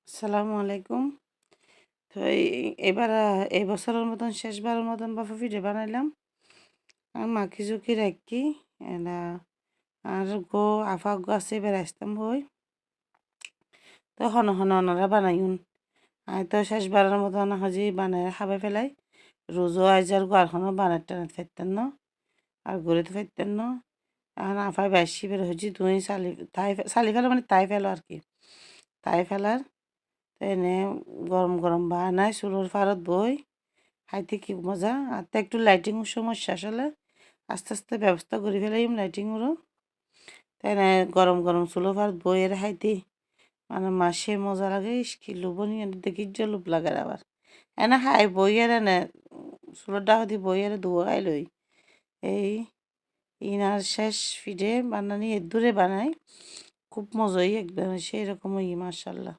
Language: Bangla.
আসসালামু আলাইকুম। তো এবার এই বছরের মতন শেষবারের মতন বাফা পিঠে বানাইলাম। মাখি ঝুঁকি রাখি এলা আর গো আফা গো আছে এবার আসতাম হই। তো হন হন ওনারা বানাইন। আই তো শেষবারের মতন হাজি বানাই খাবে ফেলাই। রোজও আজ আর গোয়ারখানো বানাতে টানাতে পারতেন না আর গড়িতে পারতেন না। এখন আফাই বাইশি বের হয়েছি তুই চালি ফেলো মানে তাই ফেলো আর কি। তাই ফেলার তো এনে গরম গরম বানাই চুলোর ফারত বই খাইতে কি মজা। আর তো একটু লাইটিংয়ের সমস্যা আসলে আস্তে আস্তে ব্যবস্থা করে ফেলাইম লাইটিংয়েরও। তাই না গরম গরম চুলো ফারত বইয়ের খাইতে মানে মাসে মজা লাগে কি লোভনি দেখি যে লোভ লাগে আবার এনে খাই বইয়ের এনে চুলোর ডাকতি বইয়ের ধুয়ো খাই লই এই ইনার শেষ ফিডে বানানি এর দূরে বানাই খুব মজাই একদম সেই রকমই মাশাল্লাহ।